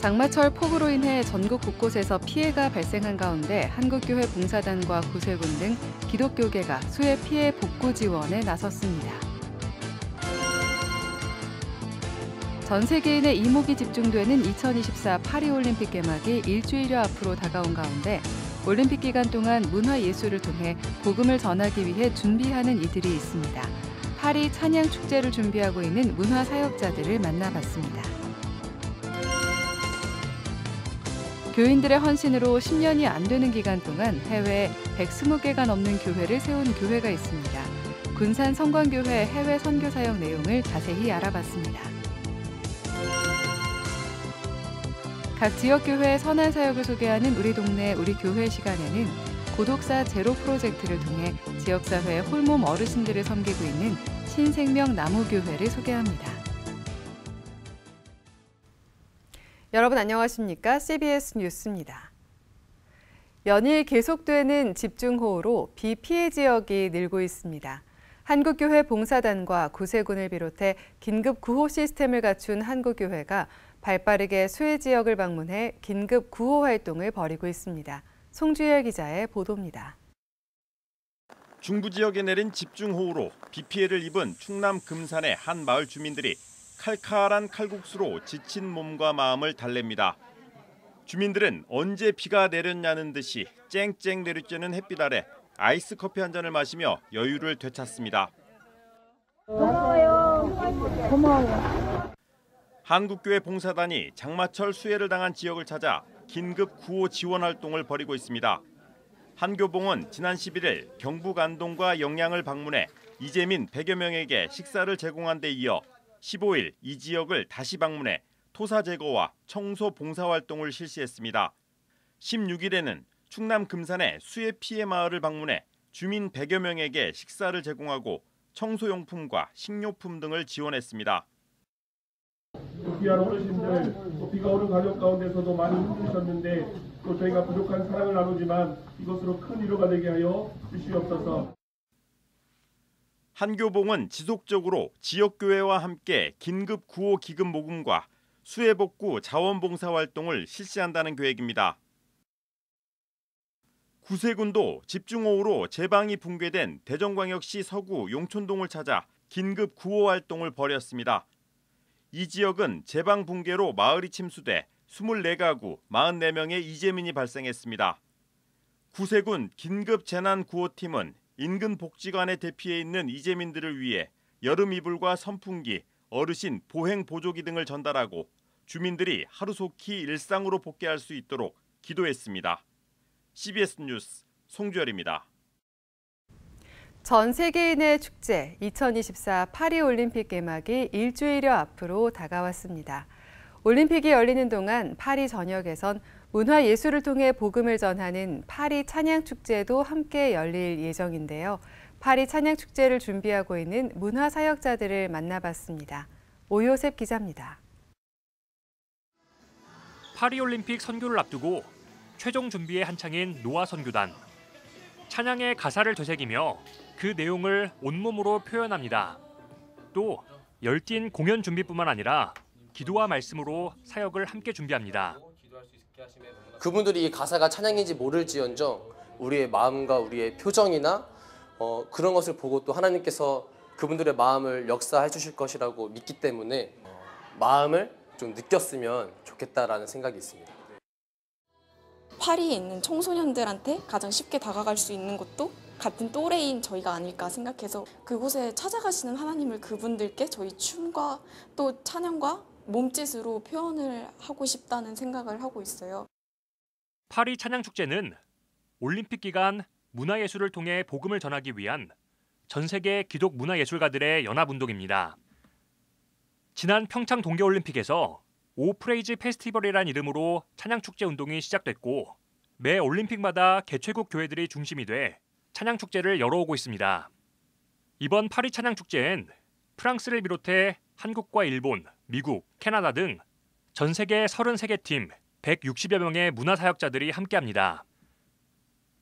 장마철 폭우로 인해 전국 곳곳에서 피해가 발생한 가운데 한국교회 봉사단과 구세군 등 기독교계가 수해 피해 복구 지원에 나섰습니다. 전 세계인의 이목이 집중되는 2024 파리올림픽 개막이 일주일여 앞으로 다가온 가운데 올림픽 기간 동안 문화예술을 통해 복음을 전하기 위해 준비하는 이들이 있습니다. 파리 찬양축제를 준비하고 있는 문화사역자들을 만나봤습니다. 교인들의 헌신으로 10년이 안 되는 기간 동안 해외에 120개가 넘는 교회를 세운 교회가 있습니다. 군산 성광교회 해외 선교 사역 내용을 자세히 알아봤습니다. 각 지역교회의 선한 사역을 소개하는 우리 동네 우리 교회 시간에는 고독사 제로 프로젝트를 통해 지역사회의 홀몸 어르신들을 섬기고 있는 신생명 나무교회를 소개합니다. 여러분 안녕하십니까? CBS 뉴스입니다. 연일 계속되는 집중호우로 비 피해 지역이 늘고 있습니다. 한국교회 봉사단과 구세군을 비롯해 긴급 구호 시스템을 갖춘 한국교회가 발빠르게 수해 지역을 방문해 긴급 구호 활동을 벌이고 있습니다. 송주열 기자의 보도입니다. 중부 지역에 내린 집중호우로 비 피해를 입은 충남 금산의 한 마을 주민들이 칼칼한 칼국수로 지친 몸과 마음을 달랩니다. 주민들은 언제 비가 내렸냐는 듯이 쨍쨍 내리쬐는 햇빛 아래 아이스 커피 한 잔을 마시며 여유를 되찾습니다. 고마워요. 한국교회 봉사단이 장마철 수해를 당한 지역을 찾아 긴급 구호 지원 활동을 벌이고 있습니다. 한교봉은 지난 11일 경북 안동과 영양을 방문해 이재민 100여 명에게 식사를 제공한 데 이어 15일 이 지역을 다시 방문해 토사 제거와 청소 봉사 활동을 실시했습니다. 16일에는 충남 금산의 수해 피해 마을을 방문해 주민 100여 명에게 식사를 제공하고 청소용품과 식료품 등을 지원했습니다. 귀한 어르신들, 비가 오는 가족 가운데서도 많이 힘드셨는데 또 저희가 부족한 사랑을 나누지만 이것으로 큰 위로가 되게 하여 주시옵소서. 한교봉은 지속적으로 지역교회와 함께 긴급 구호 기금 모금과 수해 복구 자원봉사 활동을 실시한다는 계획입니다. 구세군도 집중호우로 제방이 붕괴된 대전광역시 서구 용촌동을 찾아 긴급 구호 활동을 벌였습니다. 이 지역은 제방 붕괴로 마을이 침수돼 24가구 44명의 이재민이 발생했습니다. 구세군 긴급 재난 구호팀은 인근 복지관에 대피해 있는 이재민들을 위해 여름 이불과 선풍기, 어르신 보행 보조기 등을 전달하고 주민들이 하루속히 일상으로 복귀할 수 있도록 기도했습니다. CBS 뉴스 송주열입니다. 전 세계인의 축제 2024 파리올림픽 개막이 일주일여 앞으로 다가왔습니다. 올림픽이 열리는 동안 파리 전역에선 문화예술을 통해 복음을 전하는 파리 찬양축제도 함께 열릴 예정인데요. 파리 찬양축제를 준비하고 있는 문화사역자들을 만나봤습니다. 오요셉 기자입니다. 파리올림픽 선교를 앞두고 최종 준비에 한창인 노아 선교단. 찬양의 가사를 되새기며 그 내용을 온몸으로 표현합니다. 또 열띤 공연 준비뿐만 아니라 기도와 말씀으로 사역을 함께 준비합니다. 그분들이 이 가사가 찬양인지 모를지언정 우리의 마음과 우리의 표정이나 그런 것을 보고 또 하나님께서 그분들의 마음을 역사해 주실 것이라고 믿기 때문에 마음을 좀 느꼈으면 좋겠다라는 생각이 있습니다. 파리에 있는 청소년들한테 가장 쉽게 다가갈 수 있는 것도 같은 또래인 저희가 아닐까 생각해서 그곳에 찾아가시는 하나님을 그분들께 저희 춤과 또 찬양과 몸짓으로 표현을 하고 싶다는 생각을 하고 있어요. 파리 찬양축제는 올림픽 기간 문화예술을 통해 복음을 전하기 위한 전 세계 기독 문화예술가들의 연합운동입니다. 지난 평창 동계올림픽에서 오프레이즈 페스티벌이란 이름으로 찬양축제 운동이 시작됐고 매 올림픽마다 개최국 교회들이 중심이 돼 찬양축제를 열어오고 있습니다. 이번 파리 찬양축제엔 프랑스를 비롯해 한국과 일본, 미국, 캐나다 등 전 세계 33개 팀 160여 명의 문화사역자들이 함께합니다.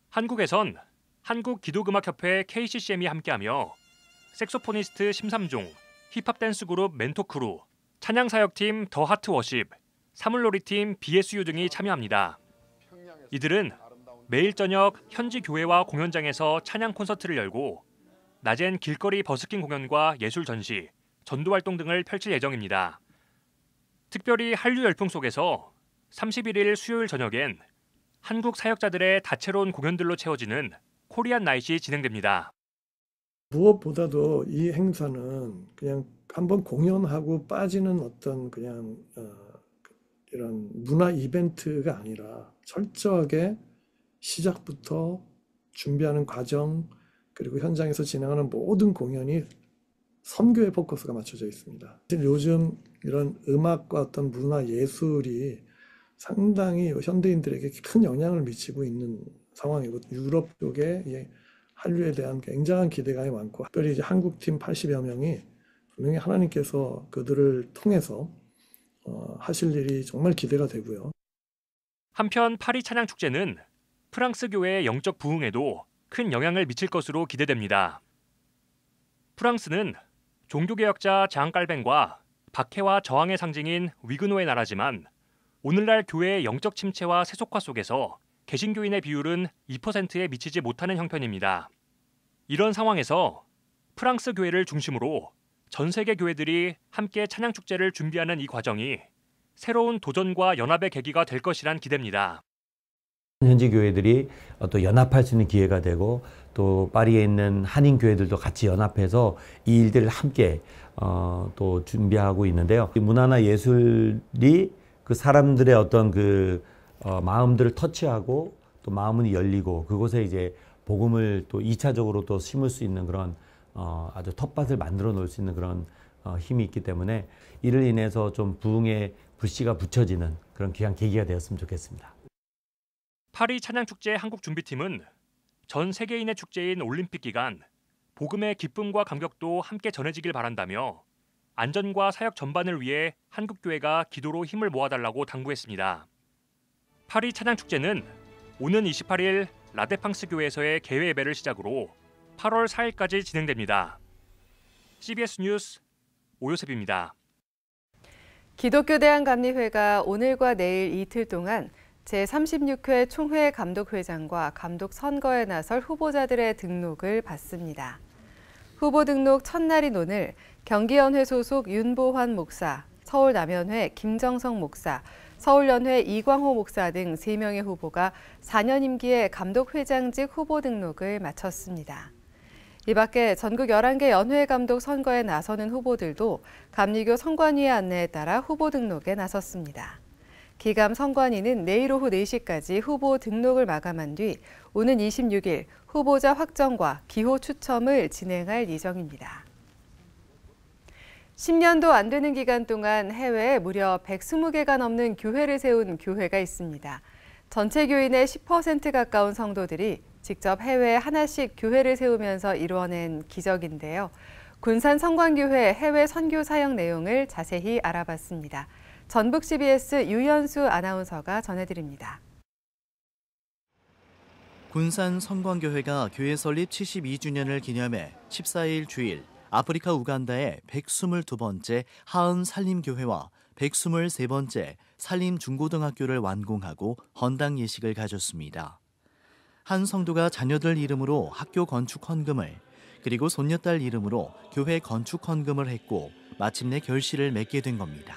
한국에선 한국기독음악협회 KCCM이 함께하며 색소포니스트 심삼종, 힙합 댄스 그룹 멘토크루, 찬양사역팀 더 하트 워십, 사물놀이팀 BSU 등이 참여합니다. 이들은 매일 저녁 현지 교회와 공연장에서 찬양 콘서트를 열고 낮엔 길거리 버스킹 공연과 예술 전시, 전도 활동 등을 펼칠 예정입니다. 특별히 한류 열풍 속에서 31일 수요일 저녁엔 한국 사역자들의 다채로운 공연들로 채워지는 코리안 나잇이 진행됩니다. 무엇보다도 이 행사는 그냥 한번 공연하고 빠지는 어떤 그냥 이런 문화 이벤트가 아니라 철저하게 시작부터 준비하는 과정 그리고 현장에서 진행하는 모든 공연이 선교에 포커스가 맞춰져 있습니다. 요즘 이런 음악과 어떤 문화 예술이 상당히 현대인들에게 큰 영향을 미치고 있는 상황이고 유럽 쪽에 한류에 대한 굉장한 기대감이 많고 특별히 이제 한국팀 80여 명이 분명히 하나님께서 그들을 통해서 하실 일이 정말 기대가 되고요. 한편 파리 찬양 축제는 프랑스 교회의 영적 부흥에도 큰 영향을 미칠 것으로 기대됩니다. 프랑스는 종교개혁자 장 깔뱅과 박해와 저항의 상징인 위그노의 나라지만 오늘날 교회의 영적 침체와 세속화 속에서 개신교인의 비율은 2%에 미치지 못하는 형편입니다. 이런 상황에서 프랑스 교회를 중심으로 전 세계 교회들이 함께 찬양 축제를 준비하는 이 과정이 새로운 도전과 연합의 계기가 될 것이란 기대입니다. 현지 교회들이 또 연합할 수 있는 기회가 되고 또 파리에 있는 한인 교회들도 같이 연합해서 이 일들을 함께 또 준비하고 있는데요. 문화나 예술이 그 사람들의 어떤 그 마음들을 터치하고 또 마음이 열리고 그곳에 이제 복음을 또 2차적으로 또 심을 수 있는 그런 아주 텃밭을 만들어 놓을 수 있는 그런 힘이 있기 때문에 이를 인해서 좀 부흥의 불씨가 붙여지는 그런 귀한 계기가 되었으면 좋겠습니다. 파리 찬양축제 한국준비팀은 전 세계인의 축제인 올림픽 기간 복음의 기쁨과 감격도 함께 전해지길 바란다며 안전과 사역 전반을 위해 한국교회가 기도로 힘을 모아달라고 당부했습니다. 파리 찬양축제는 오는 28일 라데팡스 교회에서의 개회 예배를 시작으로 8월 4일까지 진행됩니다. CBS 뉴스 오요셉입니다. 기독교 대한감리회가 오늘과 내일 이틀 동안 제36회 총회 감독회장과 감독 선거에 나설 후보자들의 등록을 받습니다. 후보 등록 첫날인 오늘 경기연회 소속 윤보환 목사, 서울남연회 김정성 목사, 서울연회 이광호 목사 등 3명의 후보가 4년 임기의 감독회장직 후보 등록을 마쳤습니다. 이 밖에 전국 11개 연회 감독 선거에 나서는 후보들도 감리교 선관위의 안내에 따라 후보 등록에 나섰습니다. 기감 선관위는 내일 오후 4시까지 후보 등록을 마감한 뒤 오는 26일 후보자 확정과 기호 추첨을 진행할 예정입니다. 10년도 안 되는 기간 동안 해외에 무려 120개가 넘는 교회를 세운 교회가 있습니다. 전체 교인의 10% 가까운 성도들이 직접 해외에 하나씩 교회를 세우면서 이루어낸 기적인데요. 군산 성광교회 해외 선교 사역 내용을 자세히 알아봤습니다. 전북 CBS 유연수 아나운서가 전해드립니다. 군산 성광교회가 교회 설립 72주년을 기념해 14일 주일 아프리카 우간다의 122번째 하은 산림교회와 123번째 산림중고등학교를 완공하고 헌당 예식을 가졌습니다. 한 성도가 자녀들 이름으로 학교 건축 헌금을 그리고 손녀딸 이름으로 교회 건축 헌금을 했고 마침내 결실을 맺게 된 겁니다.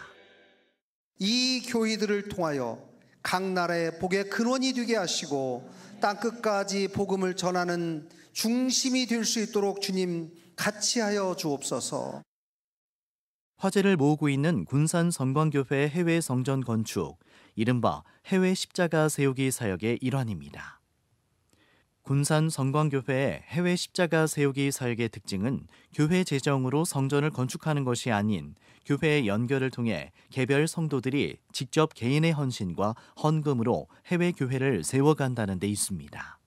이 교회들을 통하여 각 나라의 복의 근원이 되게 하시고 땅끝까지 복음을 전하는 중심이 될 수 있도록 주님 같이 하여 주옵소서. 화제를 모으고 있는 군산 성광교회 해외 성전 건축, 이른바 해외 십자가 세우기 사역의 일환입니다. 군산 성광교회의 해외 십자가 세우기 사역의 특징은 교회 재정으로 성전을 건축하는 것이 아닌 교회의 연결을 통해 개별 성도들이 직접 개인의 헌신과 헌금으로 해외 교회를 세워간다는 데 있습니다.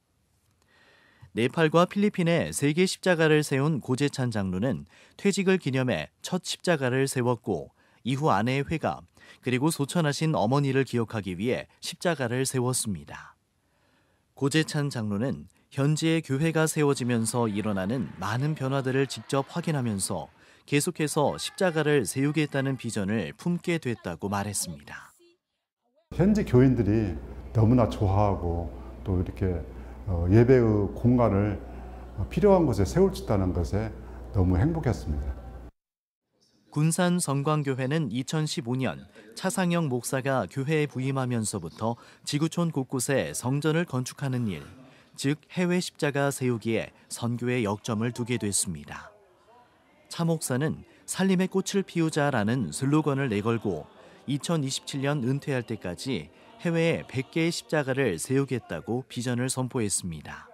네팔과 필리핀에 세계 십자가를 세운 고재찬 장로는 퇴직을 기념해 첫 십자가를 세웠고 이후 아내의 회갑 그리고 소천하신 어머니를 기억하기 위해 십자가를 세웠습니다. 고재찬 장로는 현지의 교회가 세워지면서 일어나는 많은 변화들을 직접 확인하면서 계속해서 십자가를 세우겠다는 비전을 품게 됐다고 말했습니다. 현지 교인들이 너무나 좋아하고 또 이렇게 예배의 공간을 필요한 곳에 세울 수 있다는 것에 너무 행복했습니다. 군산 성광교회는 2015년 차상영 목사가 교회에 부임하면서부터 지구촌 곳곳에 성전을 건축하는 일, 즉 해외 십자가 세우기에 선교에 역점을 두게 됐습니다. 차 목사는 살림의 꽃을 피우자라는 슬로건을 내걸고 2027년 은퇴할 때까지 해외에 100개의 십자가를 세우겠다고 비전을 선포했습니다.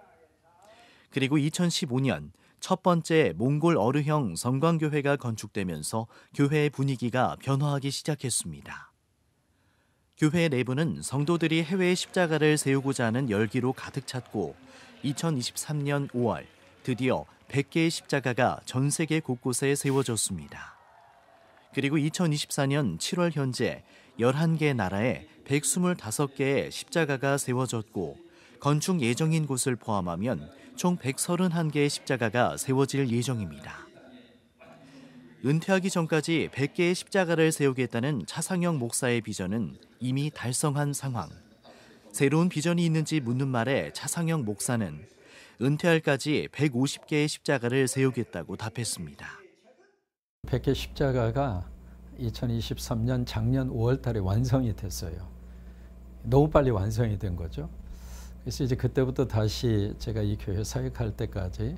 그리고 2015년 첫 번째 몽골 어르형 성광교회가 건축되면서 교회의 분위기가 변화하기 시작했습니다. 교회 내부는 성도들이 해외에 십자가를 세우고자 하는 열기로 가득 찼고 2023년 5월 드디어 100개의 십자가가 전 세계 곳곳에 세워졌습니다. 그리고 2024년 7월 현재 11개 나라에 125개의 십자가가 세워졌고 건축 예정인 곳을 포함하면 총 131개의 십자가가 세워질 예정입니다. 은퇴하기 전까지 100개의 십자가를 세우겠다는 차상영 목사의 비전은 이미 달성한 상황. 새로운 비전이 있는지 묻는 말에 차상영 목사는 은퇴할까지 150개의 십자가를 세우겠다고 답했습니다. 100개 십자가가 2023년 작년 5월 달에 완성이 됐어요. 너무 빨리 완성이 된 거죠. 그래서 이제 그때부터 다시 제가 이 교회 사역할 때까지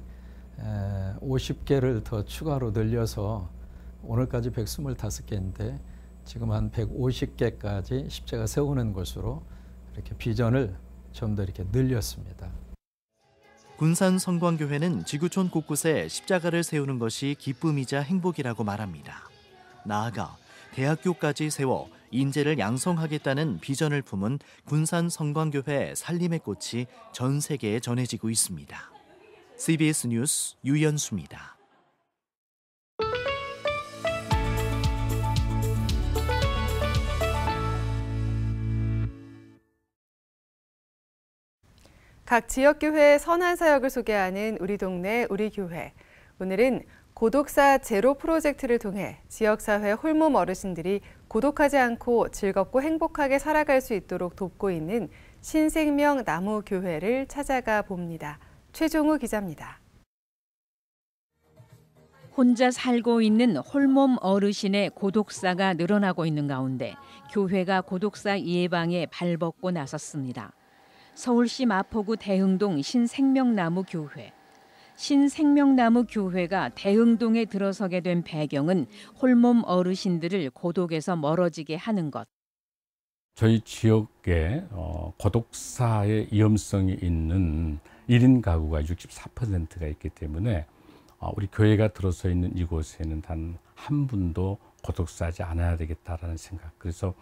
50개를 더 추가로 늘려서 오늘까지 125개인데 지금 한 150개까지 십자가 세우는 것으로 이렇게 비전을 좀 더 이렇게 늘렸습니다. 군산 성광교회는 지구촌 곳곳에 십자가를 세우는 것이 기쁨이자 행복이라고 말합니다. 나아가 대학교까지 세워 인재를 양성하겠다는 비전을 품은 군산 성광교회 살림의 꽃이 전 세계에 전해지고 있습니다. CBS 뉴스 유연수입니다. 각 지역교회의 선한 사역을 소개하는 우리 동네 우리 교회. 오늘은 고독사 제로 프로젝트를 통해 지역사회 홀몸 어르신들이 고독하지 않고 즐겁고 행복하게 살아갈 수 있도록 돕고 있는 신생명 나무교회를 찾아가 봅니다. 최종우 기자입니다. 혼자 살고 있는 홀몸 어르신의 고독사가 늘어나고 있는 가운데 교회가 고독사 예방에 발벗고 나섰습니다. 서울시 마포구 대흥동 신생명나무교회. 신생명나무교회가 대흥동에 들어서게 된 배경은 홀몸 어르신들을 고독에서 멀어지게 하는 것. 저희 지역에 고독사의 위험성이 있는 1인 가구가 64%가 있기 때문에 우리 교회가 들어서 있는 이곳에는 단 한 분도 고독사하지 않아야 되겠다라는 생각. 그래서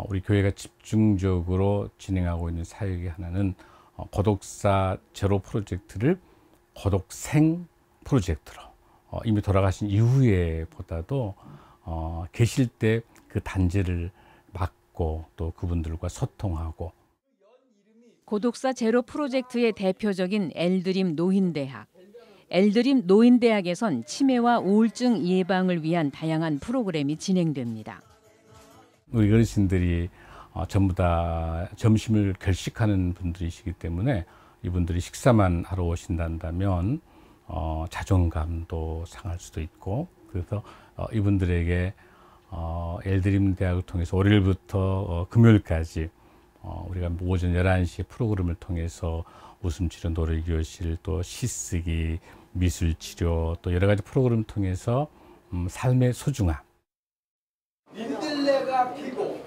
우리 교회가 집중적으로 진행하고 있는 사역의 하나는 고독사 제로 프로젝트를 고독생 프로젝트로 이미 돌아가신 이후에 보다도 계실 때 그 단죄를 막고 또 그분들과 소통하고. 고독사 제로 프로젝트의 대표적인 엘드림 노인대학. 엘드림 노인대학에선 치매와 우울증 예방을 위한 다양한 프로그램이 진행됩니다. 우리 어르신들이 전부 다 점심을 결식하는 분들이시기 때문에 이분들이 식사만 하러 오신다면 자존감도 상할 수도 있고, 그래서 이분들에게 엘드림 대학을 통해서 월요일부터 금요일까지 우리가 오전 11시 프로그램을 통해서 웃음치료, 노래교실, 또 시쓰기, 미술치료, 또 여러 가지 프로그램을 통해서 삶의 소중함. 민들레가 피고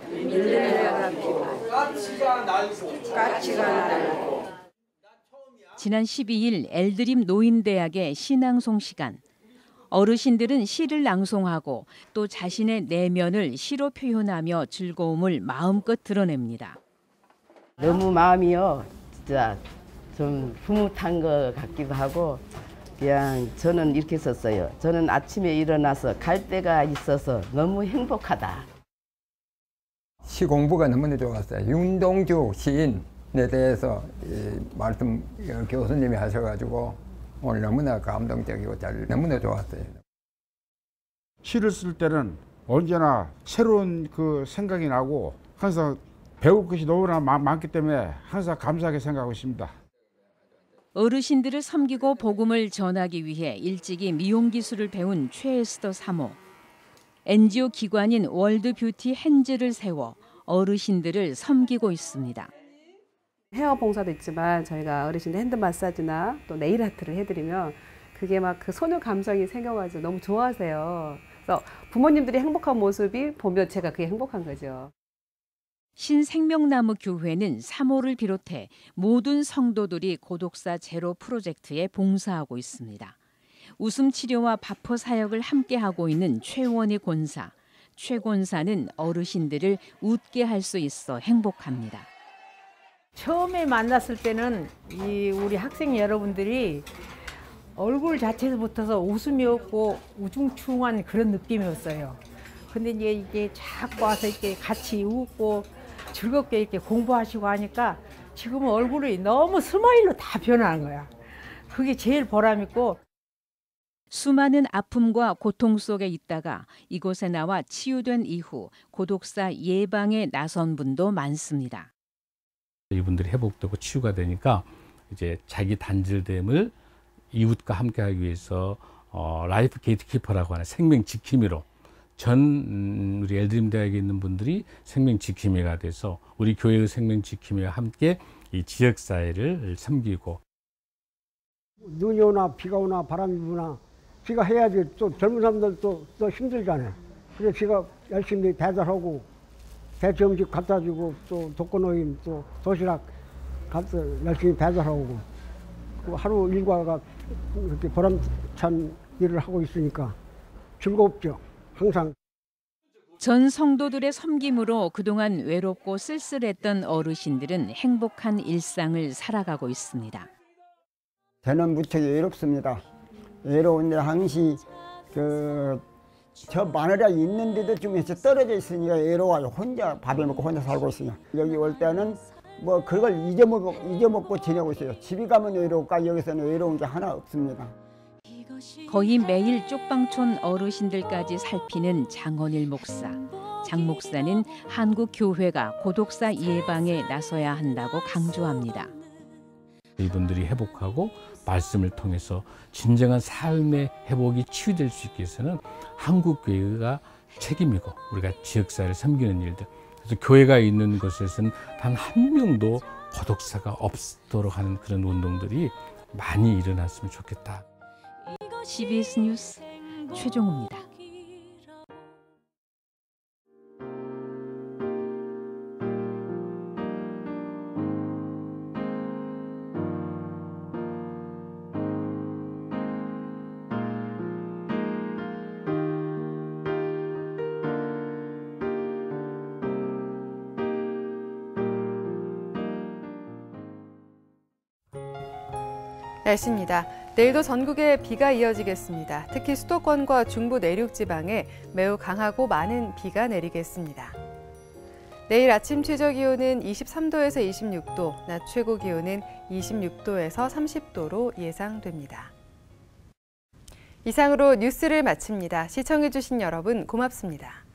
까치가 날고 지난 12일 엘드림 노인대학의 시낭송 시간. 어르신들은 시를 낭송하고 또 자신의 내면을 시로 표현하며 즐거움을 마음껏 드러냅니다. 너무 마음이요, 진짜 좀 흐뭇한 것 같기도 하고, 그냥 저는 이렇게 썼어요. 저는 아침에 일어나서 갈 데가 있어서 너무 행복하다. 시 공부가 너무나 좋았어요. 윤동주 시인에 대해서 말씀 교수님이 하셔가지고 오늘 너무나 감동적이고 너무나 좋았어요. 시를 쓸 때는 언제나 새로운 그 생각이 나고 항상 배울 것이 너무나 많기 때문에 항상 감사하게 생각하고 있습니다. 어르신들을 섬기고 복음을 전하기 위해 일찍이 미용 기술을 배운 최에스더 사모. NGO 기관인 월드 뷰티 핸즈를 세워 어르신들을 섬기고 있습니다. 헤어 봉사도 있지만 저희가 어르신들 핸드 마사지나 또 네일 아트를 해드리면 그게 막 그 소녀 감성이 생겨가지고 너무 좋아하세요. 그래서 부모님들이 행복한 모습이 보면 제가 그게 행복한 거죠. 신생명나무 교회는 사모를 비롯해 모든 성도들이 고독사 제로 프로젝트에 봉사하고 있습니다. 웃음 치료와 바포 사역을 함께하고 있는 최원희 권사. 최 권사는 어르신들을 웃게 할 수 있어 행복합니다. 처음에 만났을 때는 우리 학생 여러분들이 얼굴 자체부터서 웃음이 없고 우중충한 그런 느낌이었어요. 근데 이게 자꾸 와서 이렇게 같이 웃고 즐겁게 이렇게 공부하시고 하니까 지금은 얼굴이 너무 스마일로 다 변하는 거야. 그게 제일 보람있고. 수많은 아픔과 고통 속에 있다가 이곳에 나와 치유된 이후 고독사 예방에 나선 분도 많습니다. 이분들이 회복되고 치유가 되니까 이제 자기 단절됨을 이웃과 함께하기 위해서 라이프 게이트키퍼라고 하는 생명 지킴이로 전 우리 엘드림 대학에 있는 분들이 생명 지킴이가 돼서 우리 교회의 생명 지킴이와 함께 이 지역 사회를 섬기고. 눈이 오나 비가 오나 바람이 부나 지가 해야지. 또 젊은 사람들도 또 힘들잖아요. 그래서 지가 열심히 배달하고 대체 음식 갖다 주고 또 독거노인 또 도시락 갖다 열심히 배달하고 하루 일과가 이렇게 보람찬 일을 하고 있으니까 즐겁죠. 항상. 전 성도들의 섬김으로 그동안 외롭고 쓸쓸했던 어르신들은 행복한 일상을 살아가고 있습니다. 저는 무척 외롭습니다. 외로운데 항시 저 마늘이 있는데도 중에서 떨어져 있으니까 외로워요. 혼자 밥을 먹고 혼자 살고 있어요. 여기 올 때는 뭐 그걸 잊어먹고 지내고 있어요. 집에 가면 외로울까 여기서는 외로운 게 하나 없습니다. 거의 매일 쪽방촌 어르신들까지 살피는 장원일 목사. 장 목사는 한국 교회가 고독사 예방에 나서야 한다고 강조합니다. 이분들이 회복하고 말씀을 통해서 진정한 삶의 회복이 치유될 수 있게 해서는 한국 교회가 책임이고 우리가 지역사회를 섬기는 일들. 그래서 교회가 있는 곳에서는 단 한 명도 고독사가 없도록 하는 그런 운동들이 많이 일어났으면 좋겠다. CBS 뉴스 최종우입니다. 날씨입니다. 내일도 전국에 비가 이어지겠습니다. 특히 수도권과 중부 내륙 지방에 매우 강하고 많은 비가 내리겠습니다. 내일 아침 최저 기온은 23도에서 26도, 낮 최고 기온은 26도에서 30도로 예상됩니다. 이상으로 뉴스를 마칩니다. 시청해주신 여러분 고맙습니다.